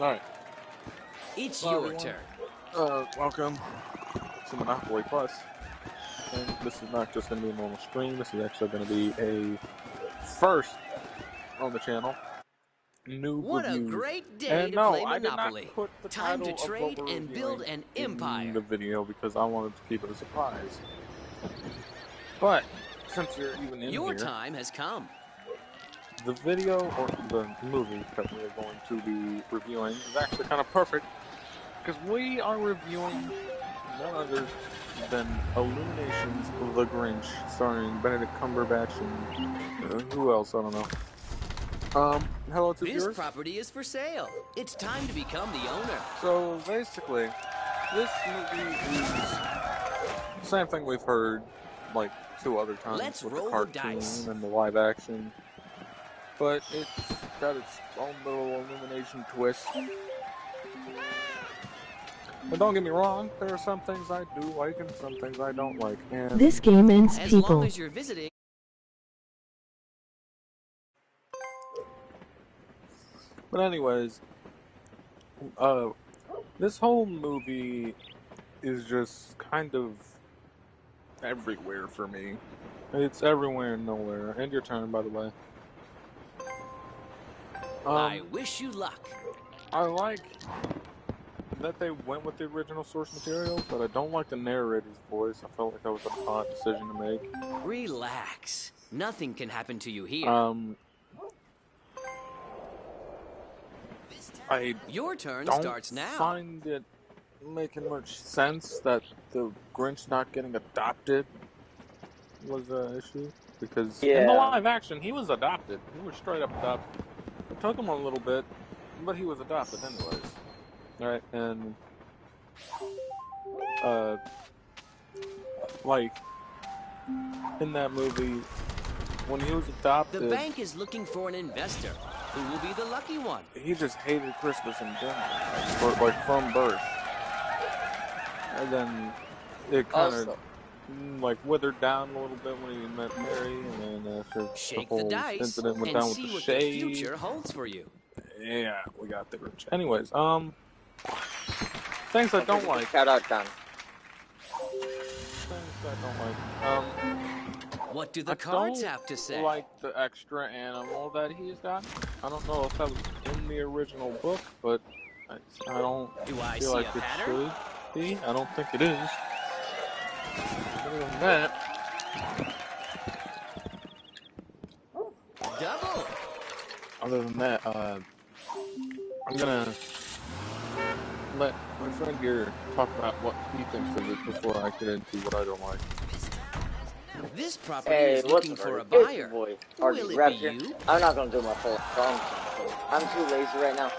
Alright. It's your turn. Welcome to Monopoly Plus. And this is not just going to be a normal stream, this is actually going to be a first on the channel. Noob What reviews. a great day And to no, play I did Monopoly. not put the Time title to of trade what we're and build reviewing an empire. in the video because I wanted to keep it a surprise. But since you're even in Your here, time has come. the video or the movie that we are going to be reviewing is actually kind of perfect because we are reviewing none other than Illuminations of the Grinch, starring Benedict Cumberbatch and who else? I don't know. Hello to This viewers. property is for sale. It's time to become the owner. So basically, this movie is the same thing we've heard like 2 other times Let's with roll the the cartoon dice. and the live action, but it's got its own little Illumination twist. And don't get me wrong, there are some things I do like and some things I don't like. And this game ends As people. long as you're visiting. But anyways, this whole movie is just kind of everywhere for me. It's everywhere and nowhere. And your turn, by the way. I wish you luck. I like that they went with the original source material, but I don't like the narrator's voice. I felt like that was an odd decision to make. Relax. Nothing can happen to you here. I Your turn don't starts now. find it making much sense that the Grinch not getting adopted was an issue, because in the live action he was adopted. He was straight up adopted. It took him a little bit, but he was adopted anyways. Right, and like in that movie, when he was adopted, The bank is looking for an investor. Who will be the lucky one? he just hated Christmas in general, like from birth. And then it kind of like withered down a little bit when he met Mary, and then after Shake the whole the dice incident went and down with see the what shade. the future holds for you. Yeah, we got the Grinch. Anyways, things I don't like. Shout out, John. Things I don't like. What do the cards have to say? I like the extra animal that he's got. I don't know if that was in the original book, but I don't Do I feel see like a it pattern? should be. I don't think it is. Other than that, Double. I'm gonna let my friend here talk about what he thinks of it before I get into what I don't like. This property is looking for a buyer. Will it be you? I'm not gonna do my full song. I'm too lazy right now.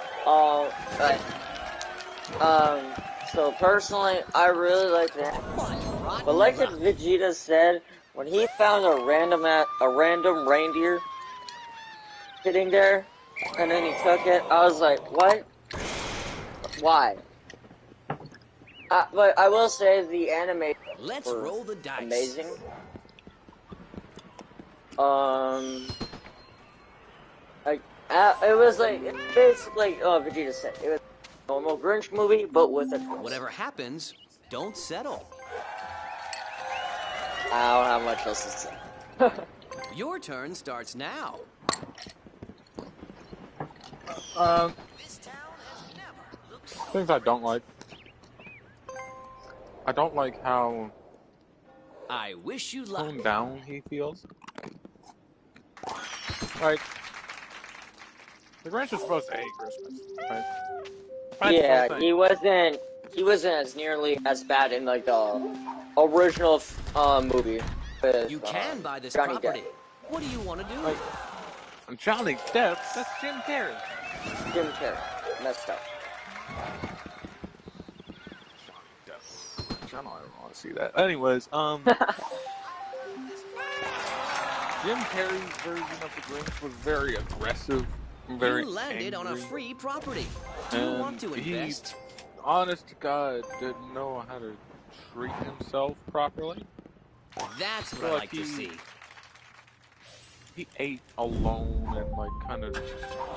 So personally, I really like that. But like Vegeta said, when he found a random reindeer sitting there, and then he took it, I was like, what? Why? But I will say the anime roll the dice. Amazing. It was like basically Vegeta said, it was a normal Grinch movie, but with a twist. Whatever happens, don't settle. I don't have much else to say. Your turn starts now. Things I don't like. I don't like how I wish you luck. toned down he feels. Like, the Grinch is supposed to hate Christmas, right? Yeah, he wasn't as nearly as bad in like the original movie. With, you can buy this Johnny property. Depp. What do you want to do? Like, Johnny Depp? That's Jim Carrey. Jim Carrey. Messed up. Johnny Depp. I don't want to see that. Anyways, Jim Carrey's version of the Grinch was very aggressive, very You landed on a angry, free property. Do you want to invest? He, honest to God, didn't know how to treat himself properly. That's what I like to see. he ate alone and like kind of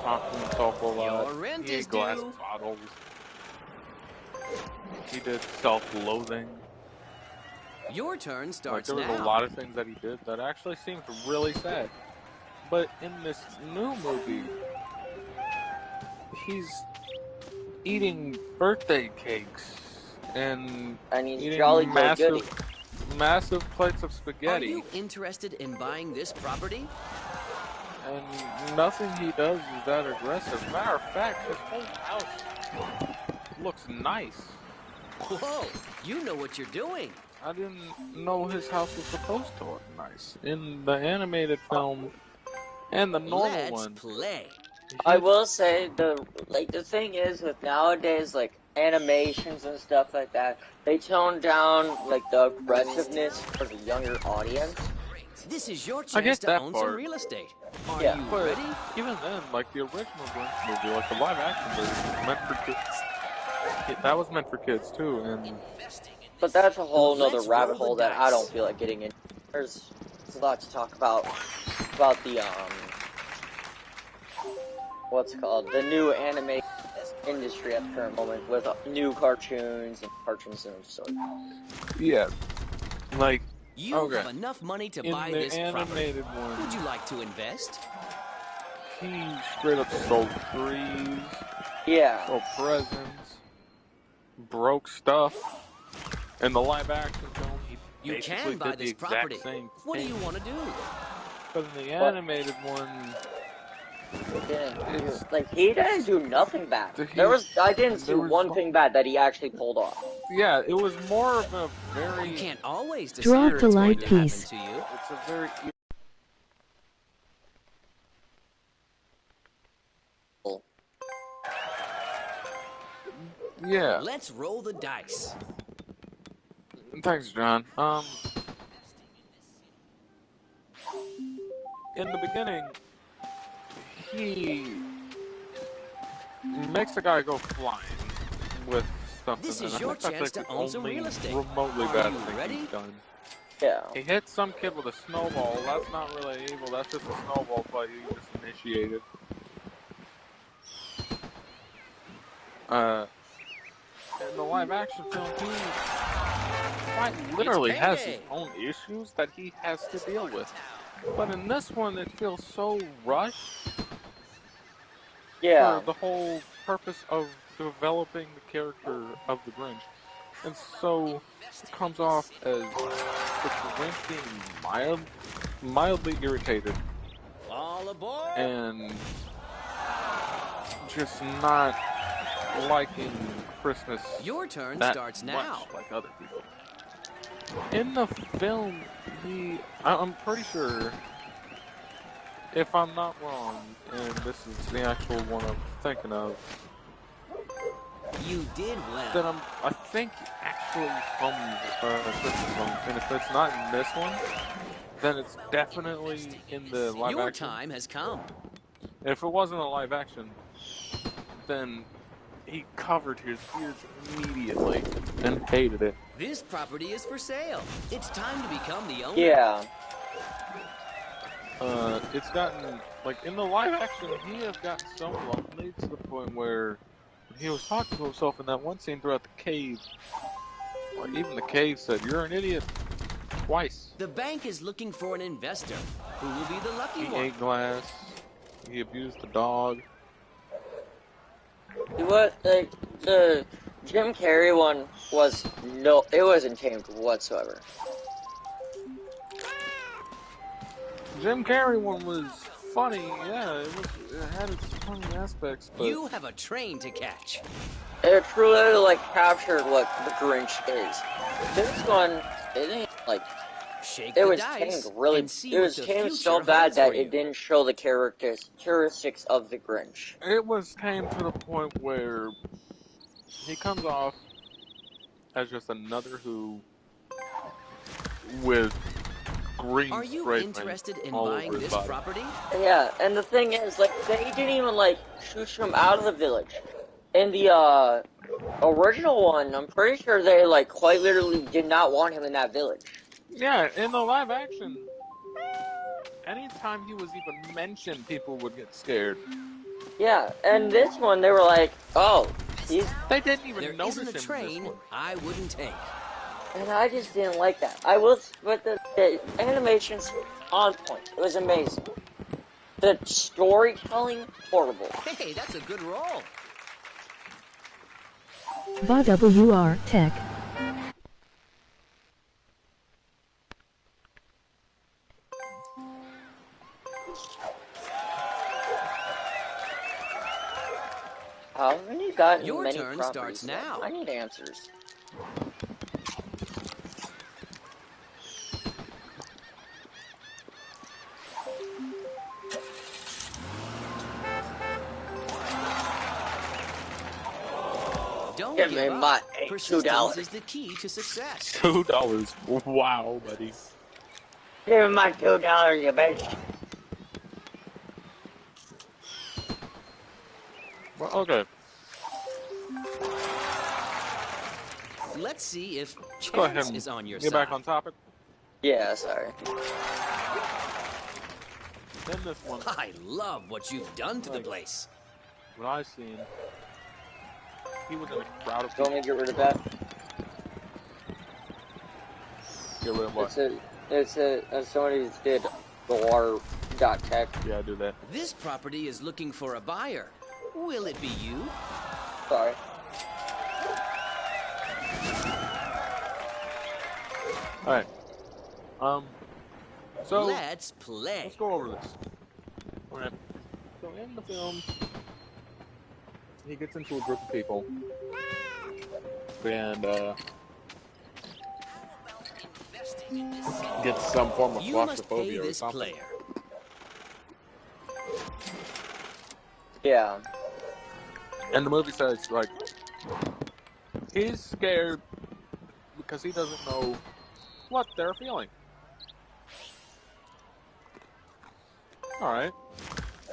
talked to himself a lot. Your rent He is ate glass due. bottles. He did self-loathing. Your turn starts there was now. a lot of things that he did that actually seemed really sad. But in this new movie, he's eating birthday cakes and he's eating jolly good goody. massive plates of spaghetti. Are you interested in buying this property? And nothing he does is that aggressive. Matter of fact, his whole house looks nice. Whoa, you know what you're doing. I didn't know his house was supposed to look nice. In the animated film and the normal one. Let's play. I will say the thing is with nowadays animations and stuff like that, they tone down the aggressiveness for the younger audience. This is your chance to own some real estate. Are you ready? Even then, the original Grinch movie, the live action version, meant for kids. That was meant for kids too, and but that's a whole nother rabbit hole that I don't feel like getting in. There's a lot to talk about the what's it called, the new anime industry at the current moment with new cartoons and so. Yeah, you have enough money to buy this property. One, would you like to invest? He straight up stole trees. Yeah. Stole presents. Broke stuff. In the live action film, he you can buy this property. What do you want to do? But in the animated one, he didn't do nothing bad. I didn't see one thing bad that he actually pulled off. Yeah, it was more of a very. You can't always drop the light piece. It's a very. Yeah. Let's roll the dice. Thanks, John. In the beginning, he makes the guy go flying with something. This is your chance to own some real estate. Remotely bad thing he's done. Yeah. He hits some kid with a snowball. That's not really evil. That's just a snowball fight he just initiated. In the live action film, he quite literally has his own issues that he has to deal with. But in this one, it feels so rushed. Yeah. For the whole purpose of developing the character of the Grinch. And so, it comes off as the Grinch being mildly irritated. All aboard! And just not liking Christmas. Your turn starts now. Much like other people. In the film, I'm pretty sure, if I'm not wrong, and this is the actual one I'm thinking of, you did well. That I think actually from Christmas film, and if it's not in this one, then it's definitely in the live action. Your time has come. If it wasn't a live action, then he covered his ears immediately and hated it. This property is for sale. It's time to become the owner. Yeah. It's gotten, in the live action, he has gotten so lonely to the point where he was talking to himself in that one scene throughout the cave. Even the cave said, "You're an idiot," twice. The bank is looking for an investor. Who will be the lucky one? He ate glass. He abused the dog. The Jim Carrey one it wasn't tamed whatsoever. Jim Carrey one was funny, yeah, it had its funny aspects, but... You have a train to catch. It truly, captured what the Grinch is. This one, it ain't, it was tamed really... It was tamed so bad that it didn't show the characteristics of the Grinch. It was tamed to the point where he comes off as just another Who with green Are you spray interested in all buying over his this body. property? Yeah, and the thing is, they didn't even, shoot him out of the village. In the, original one, I'm pretty sure they, quite literally did not want him in that village. Yeah, in the live action, anytime he was even mentioned, people would get scared. Yeah, and this one, they were like, oh, he's... They didn't even there notice isn't a him train in this one. I wouldn't take. And I just didn't like that. But the animation's on point. It was amazing. The storytelling, horrible. Hey, that's a good roll. VWR Tech. How haven't you gotten Your many turn properties starts yet? now. I need answers. Don't Give give me up. my Persistence $2. is the key to success. $2. Wow, buddy. Give me my $2, you bitch. Well, okay. Let's see if Go ahead chance and is on your get side. back on topic. Yeah, sorry. Then this one. I love what you've done to the place. What I seen, he was in a crowd of Want people. me to get rid of that? Get rid of what? Somebody did the water.tech. Yeah, I do that. This property is looking for a buyer. Will it be you? Sorry. Alright. So Let's play. let's go over this. Alright. So in the film, he gets into a group of people. And gets some form of You must pay claustrophobia or this something. player. Yeah. And the movie says, like, he's scared because he doesn't know what they're feeling. Alright,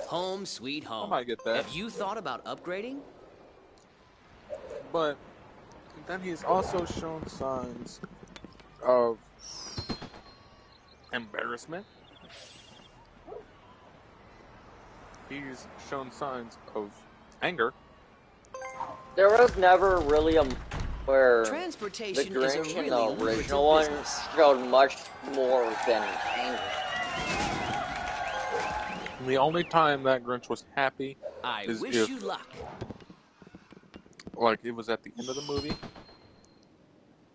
Home sweet I home. might get that. Have you thought about upgrading? But then he's also shown signs of embarrassment. He's shown signs of anger. There was never really a where the Transportation is a Grinch in really the lucrative original one business. showed much more than anger. The only time that Grinch was happy I is wish if, you luck. like, it was at the end of the movie,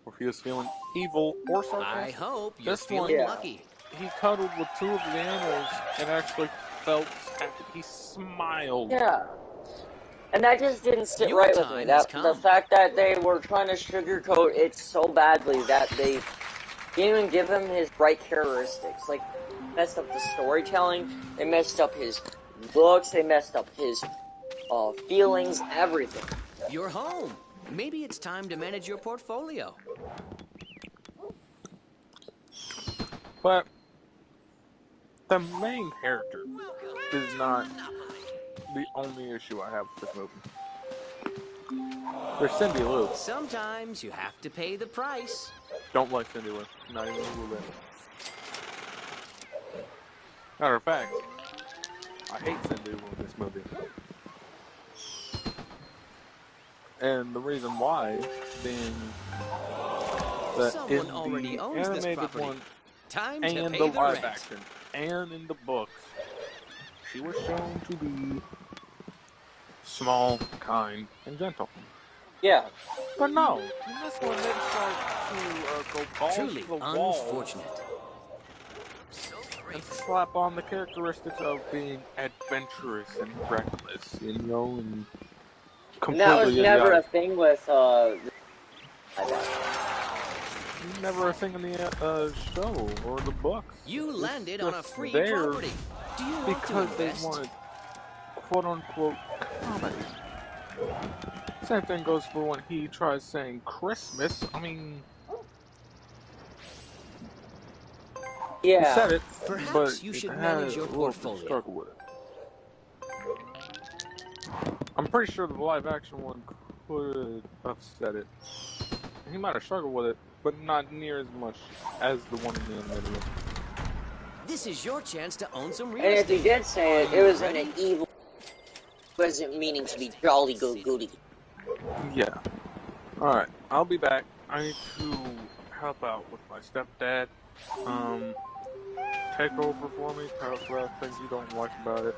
where he was feeling evil or I sarcastic. hope you're This one- feeling Yeah. lucky. He cuddled with two of the animals and actually felt happy. He smiled. Yeah. And that just didn't sit Your right with me. time has The come. fact that they were trying to sugarcoat it so badly that they didn't even give him his right characteristics. Like, messed up the storytelling, they messed up his looks, they messed up his feelings, everything. You're home. Maybe it's time to manage your portfolio. But the main character is not the only issue I have with this movie. There's Cindy Lou. Sometimes you have to pay the price. Don't like Cindy Lou. Not even a little bit. Matter of fact, I hate Cindy Lou in this movie. And the reason why being that Someone in already the owns this animated property. one Time to and pay the the live rent. action and in the books, she was shown to be small, kind, and gentle. Yeah. But no, in this one they start to go balls Truly to the wall unfortunate. and slap on the characteristics of being adventurous and reckless, you know, and And that was completely never a idiotic. thing with, Never a thing in the show or the books. You It's landed on a just free there property. Do you want because to they invest? wanted quote-unquote comedy. Same thing goes for when he tries saying Christmas. I mean, he yeah. said it, Perhaps but you should it manage had your a little portfolio. struggle with it. I'm pretty sure the live action one could have said it. He might have struggled with it, but not near as much as the one in the animated one. This is your chance to own some real And if estate. he did say it, it was in an evil, wasn't meaning to be jolly goody. Yeah. Alright, I'll be back. I need to help out with my stepdad. Take over for me, tell us about things you don't like about it.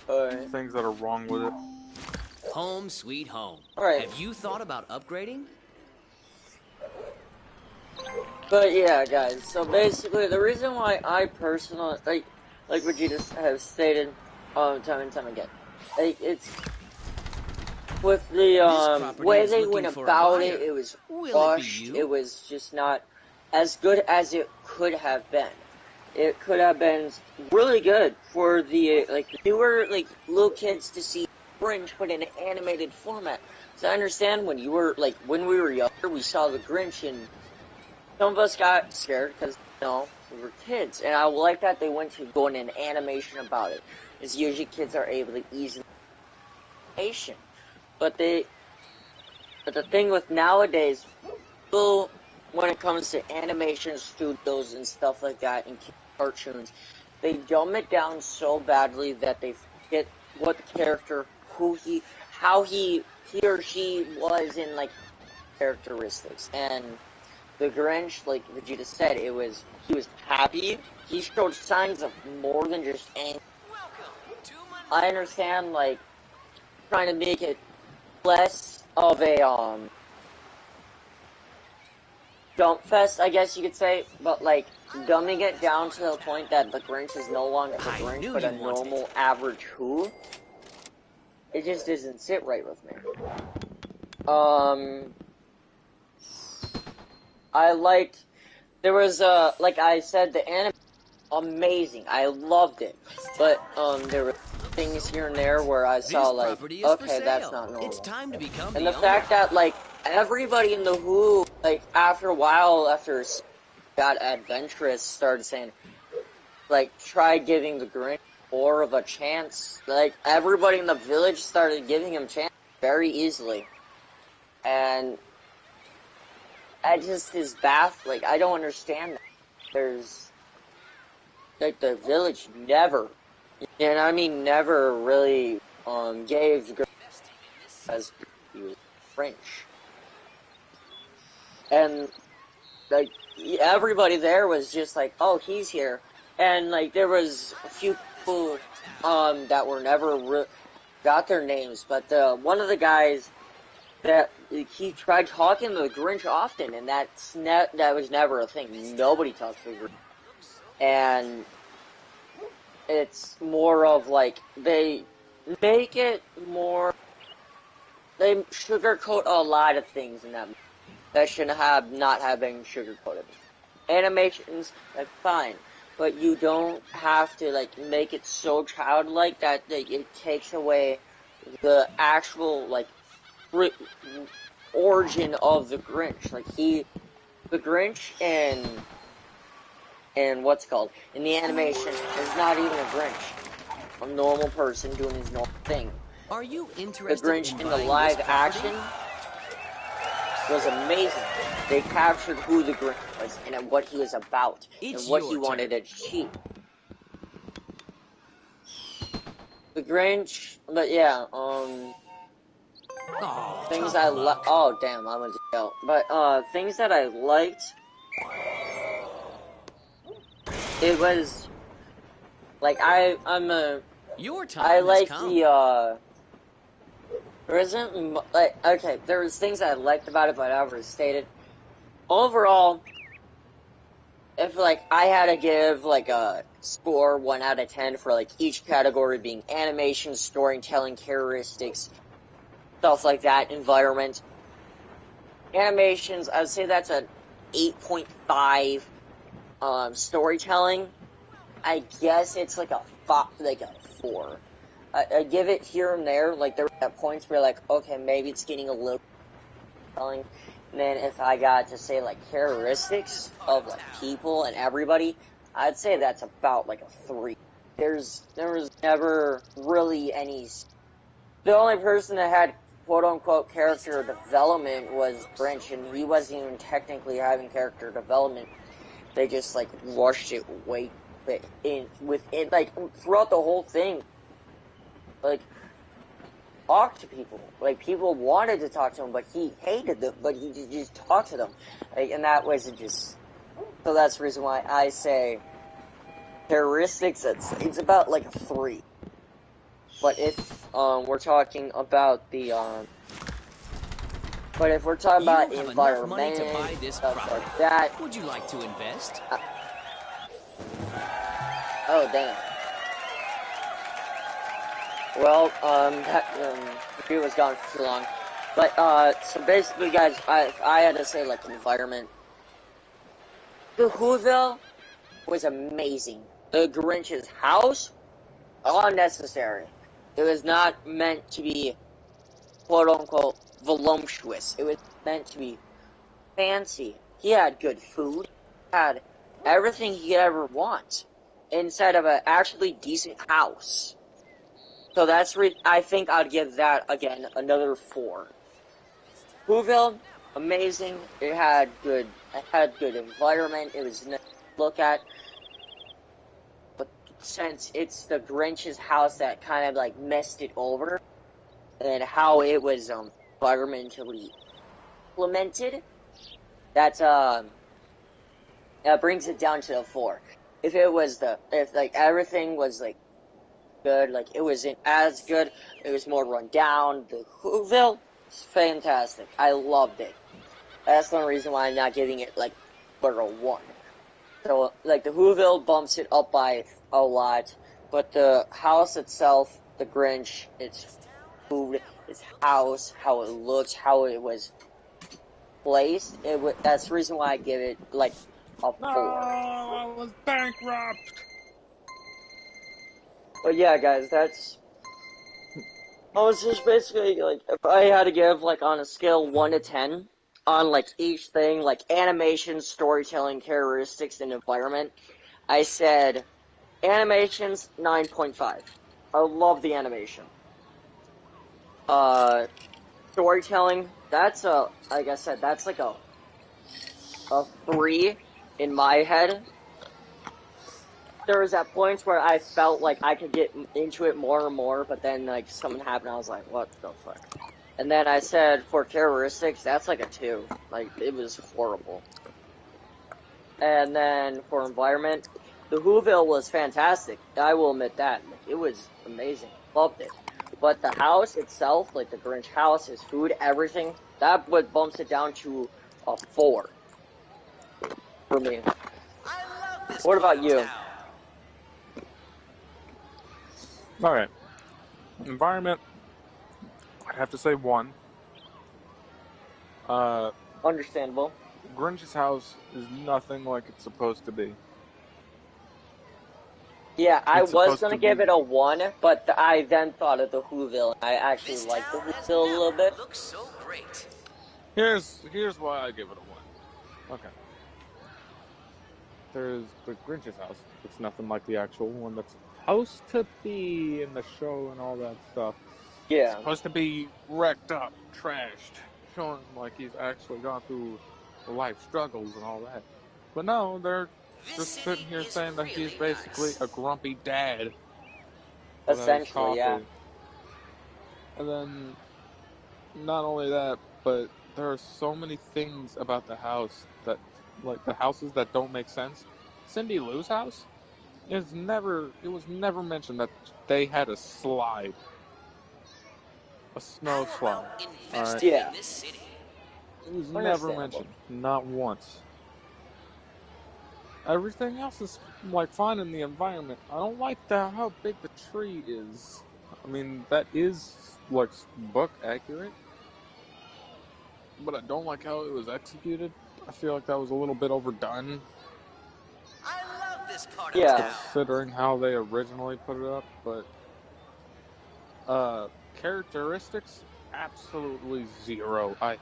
Alright. Things that are wrong with it. Home sweet home. Alright. Have you thought about upgrading? But yeah, guys, so basically, the reason why I personally, like Vegeta has stated, time and time again, like, it's, with the, way they went about it, it was rushed, it was just not as good as it could have been. It could have been really good for the, like, newer, like, little kids to see Grinch put in an animated format. So I understand when you were, like, when we were younger, we saw the Grinch and some of us got scared because, you know, we were kids. And I like that they went to going in animation about it. Because usually kids are able to easily animation. But the thing with nowadays, people, when it comes to animation studios and stuff like that and cartoons, they dumb it down so badly that they forget what the character, how he or she was in, like, characteristics. And the Grinch, like Vegeta said, he was happy. He showed signs of more than just anger. I understand, like, trying to make it less of a, dump fest, I guess you could say, but, like, dumbing it down to the point that the Grinch is no longer the Grinch, but a normal, average who, it just doesn't sit right with me. I liked, there was, like I said, the anime, amazing, I loved it, but, there were things here and there where I saw, like, okay, that's not normal. It's time to become And the fact that, like, everybody in the Who, like, after a while, after got adventurous, started saying, like, try giving the Grinch more of a chance. Like, everybody in the village started giving him chance very easily. And I just is baffling. I don't understand that. There's, like, the village never, and I mean never really, gave the Grinch as he was French. And, like, everybody there was just like, oh, he's here. And, like, there was a few people, that were never got their names, but, one of the guys that, he tried talking to the Grinch often, and that was never a thing. Nobody talks to the Grinch. And it's more of, like, they make it more, they sugarcoat a lot of things in that should not have been sugarcoated. Animations, that's fine, but you don't have to, like, make it so childlike that, like, it takes away the actual, like, origin of the Grinch. Like, the Grinch and what's called, in the animation, is not even a Grinch. A normal person doing his normal thing. Are you interested the Grinch in the live action was amazing. They captured who the Grinch was and what he was about and what he wanted to achieve. The Grinch, but yeah, things I oh damn, I went to jail. But things that I liked, it was like I like the there isn't like okay, there was things I liked about it, but I overstated. Overall, if like I had to give like a score 1 out of 10 for like each category being animation, storytelling, characteristics, stuff like that, environment, animations, I'd say that's an 8.5. Storytelling, I guess it's like a 4. I give it here and there, like there were points where like, okay, maybe it's getting a little telling. And then if I got to say like characteristics of like people and everybody, I'd say that's about like a 3. There was never really any. The only person that had quote unquote character development was Grinch, and he wasn't even technically having character development. They just like rushed it way within like throughout the whole thing, like talk to people. Like people wanted to talk to him, but he hated them. But he just talked to them, like, and that was just. So that's the reason why I say characteristics. It's about like a 3. But if we're talking about the but if we're talking about environment stuff like that, would you like to invest? Oh damn. Well, that review was gone for too long. But so basically, guys, I had to say like environment. The Whoville was amazing. The Grinch's house, unnecessary. It was not meant to be, quote-unquote, voluptuous. It was meant to be fancy. He had good food. He had everything he could ever want inside of an actually decent house. So that's I think I'd give that, again, another 4. Whoville, amazing. It had good environment. It was nice to look at. But since it's the Grinch's house that kind of like messed it over, and how it was environmentally implemented, that brings it down to a 4. If like everything was like good, like it wasn't as good, it was more run down. The Whoville is fantastic. I loved it. That's the reason why I'm not giving it like a 1. So like the Whoville bumps it up by a lot, but the house itself, the Grinch, its food, its house, how it looked, how it was placed, that's the reason why I give it like a 4. No, I was bankrupt. But yeah, guys, that's. I was just basically like, if I had to give like on a scale 1 to 10 on like each thing, like animation, storytelling, characteristics, and environment, I said animation's 9.5. I love the animation. Storytelling, that's like I said, that's like a 3 in my head. There was at points where I felt like I could get into it more and more, but then like something happened, I was like, what the fuck? And then I said for characteristics, that's like a 2. Like, it was horrible. And then for environment, the Whoville was fantastic. I will admit that. Like, it was amazing. Loved it. But the house itself, like the Grinch house, his food, everything, that what bumps it down to a 4 for me. What about you? Alright. Environment, I'd have to say 1. Understandable. Grinch's house is nothing like it's supposed to be. Yeah, I was gonna give it a 1, but I then thought of the Whoville. I actually like the Whoville a little bit. Looks so great. Here's why I give it a 1. Okay. There's the Grinch's house. It's nothing like the actual one that's supposed to be in the show and all that stuff. Yeah. It's supposed to be wrecked up, trashed, showing like he's actually gone through life struggles and all that. But no, they're just sitting here saying that he's basically a grumpy dad. Essentially, yeah. And then, not only that, but there are so many things about the house that, like the houses that don't make sense. Cindy Lou's house? It was never mentioned that they had a slide. A snow slide. Alright? Yeah. It was never mentioned. Not once. Everything else is, like, fine in the environment. I don't like how big the tree is. I mean, that is, like, book accurate. But I don't like how it was executed. I feel like that was a little bit overdone. I love this part of town. Considering how they originally put it up, but characteristics, absolutely 0. I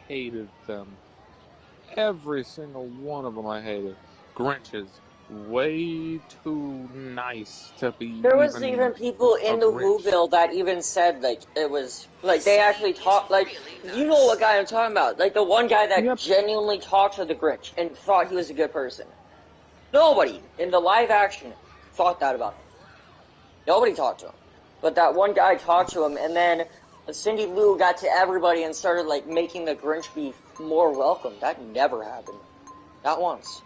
hated them. Every single one of them I hated. Grinch is way too nice to be. There was even people in the Whoville that even said like it was like they actually talked like you know what guy I'm talking about, like the one guy that genuinely talked to the Grinch and thought he was a good person. Nobody in the live action thought that about him. Nobody talked to him. But that one guy talked to him, and then Cindy Lou got to everybody and started, like, making the Grinch be more welcome. That never happened. Not once.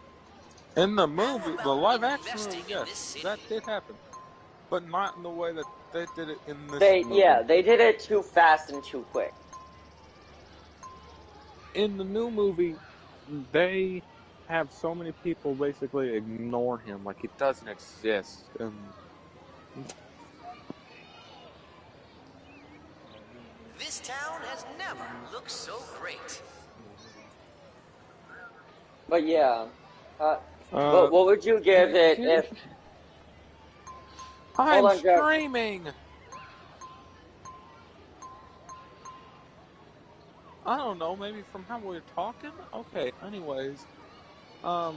In the movie, the live action movie, yes, that did happen. But not in the way that they did it in this movie. Yeah, they did it too fast and too quick. In the new movie, they have so many people basically ignore him, like he doesn't exist. And this town has never looked so great. But yeah, what would you give it if... I'm screaming! I don't know, maybe from how we're talking? Okay, anyways. I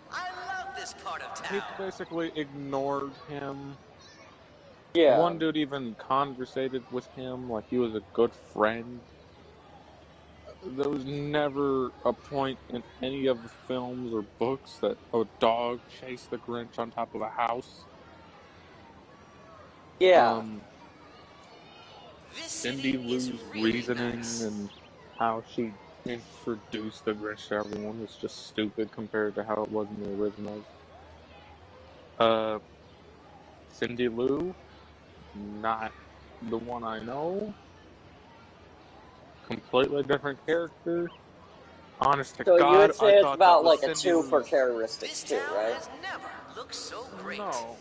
love this part of town. People basically ignored him. Yeah. One dude even conversated with him like he was a good friend. There was never a point in any of the films or books that a dog chased the Grinch on top of a house. Yeah. Cindy Lou's reasoning and how she introduced the Grinch to everyone was just stupid compared to how it was in the originals. Cindy Lou, not the one I know. Completely different character. Honest to God, you would say it's about like a Cindy 2 for Lou's... characteristics too, right? Has never looked so great. No,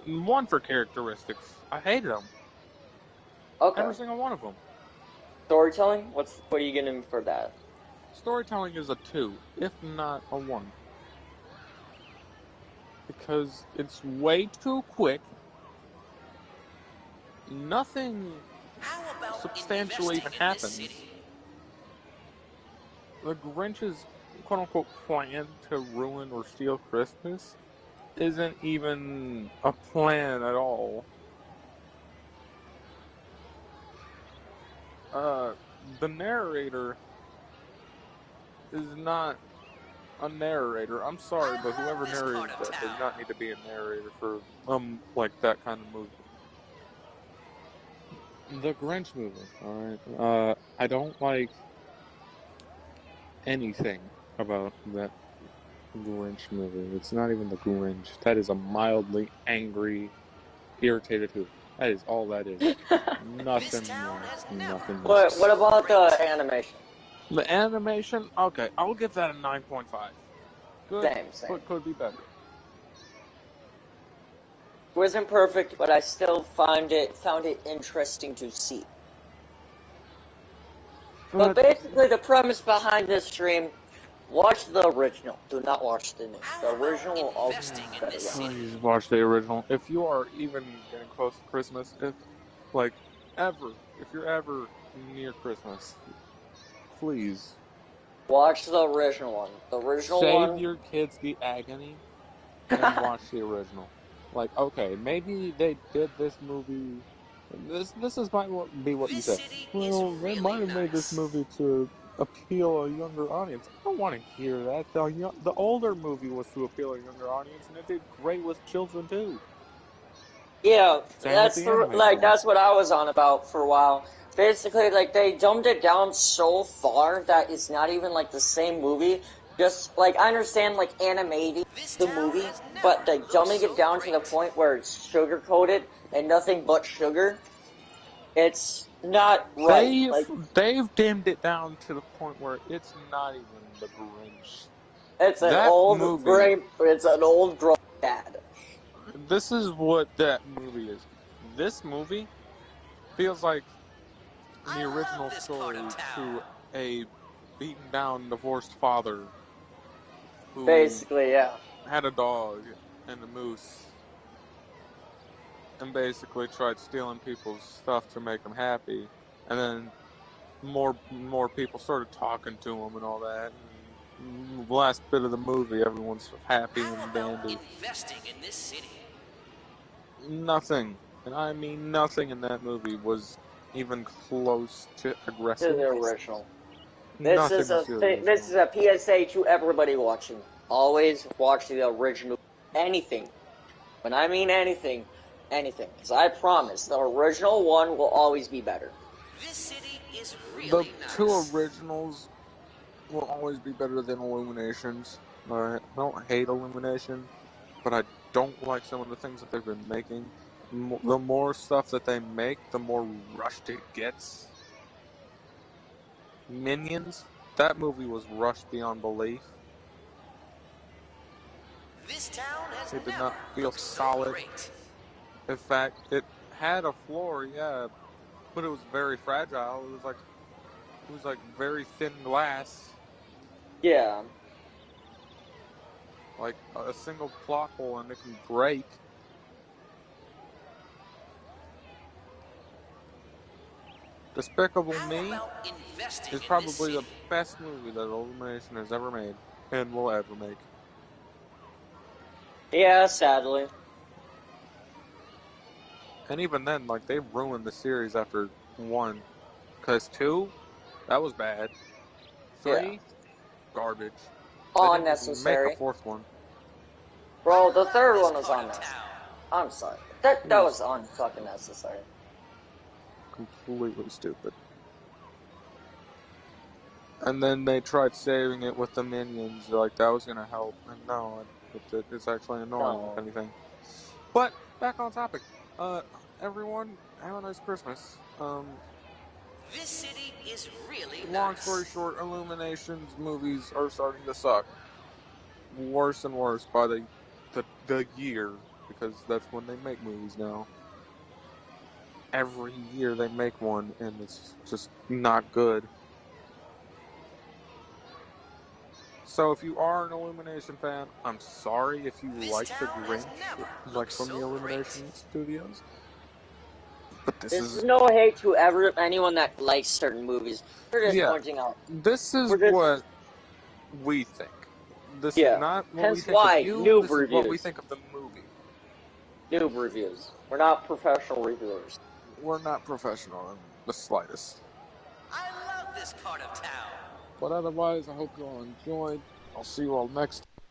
1 for characteristics. I hated them. Okay. Every single one of them. Storytelling? What are you getting for that? Storytelling is a 2, if not a 1. Because it's way too quick. Nothing substantial even happens. The Grinch's quote-unquote plan to ruin or steal Christmas isn't even a plan at all. The narrator is not a narrator. I'm sorry, but whoever narrated that does not need to be a narrator for, like that kind of movie. The Grinch movie, alright? I don't like anything about that Grinch movie. It's not even the Grinch. That is a mildly angry, irritated who. That is all that is. Nothing more. Nothing more. What about the animation? The animation? Okay, I'll give that a 9.5. Good, Same. but could be better. It wasn't perfect, but I still found it interesting to see. But basically, the premise behind this stream: watch the original. Do not watch the new. The original will always be better. Please watch the original. If you are even getting close to Christmas, if you're ever near Christmas, please watch the original one. The original one. Save your kids the agony and watch the original. Like, okay, maybe they did this movie. This might be what you said. Well, they might have made this movie to appeal a younger audience. I don't want to hear that. The older movie was to appeal a younger audience, and it did great with children too. Yeah, that's what I was on about for a while. Basically, like, they dumbed it down so far that it's not even like the same movie. Just, like, I understand, like, animating the movie, but, like, dumbing it down to the point where it's sugar-coated and nothing but sugar, it's not right. They've dimmed it down to the point where it's not even the Grinch. It's an old grown dad. This is what that movie is. This movie feels like the original story to a beaten down, divorced father who basically, yeah, had a dog and a moose and basically tried stealing people's stuff to make them happy, and then more people started talking to him and all that. And the last bit of the movie, everyone's happy and dandy. Investing in this city. Nothing, and I mean nothing in that movie was even close to aggressive. To the original. This is a PSA to everybody watching. always watch the original. Anything. When I mean anything, anything. Because I promise, the original one will always be better. This city is really The nice. two originals will always be better than Illuminations. I don't hate Illumination, but I don't like some of the things that they've been making. The more stuff that they make, the more rushed it gets. Minions, that movie was rushed beyond belief. This town has It did never not feel looked so solid. great. In fact, it had a floor, yeah, but it was very fragile. It was like very thin glass. Yeah. Like a single plot hole and it can break. Despicable Me is probably the best movie that Illumination has ever made and will ever make. Yeah, sadly. And even then, like, they ruined the series after 1. Because 2, that was bad. 3, garbage. They didn't even make a Unnecessary. 4th one. Bro, the third one was unnecessary. I'm sorry. That was unfucking necessary. Completely stupid. And then they tried saving it with the minions, like that was gonna help, and no, it's actually annoying, if anything. But, back on topic. Everyone, have a nice Christmas. This city is really Long nice. story short, Illumination's movies are starting to suck. Worse and worse by the year, because that's when they make movies now. Every year they make one, and it's just not good. So if you are an Illumination fan, I'm sorry if you like the Grinch, like from the Illumination Studios. But this is no hate to anyone that likes certain movies. We're just pointing out. This is what we think. This is not what we think of you. Noob This reviews. is what we think of the movie. Noob reviews. We're not professional reviewers. We're not professional in the slightest. I love this part of town. But otherwise, I hope you all enjoyed. I'll see you all next time.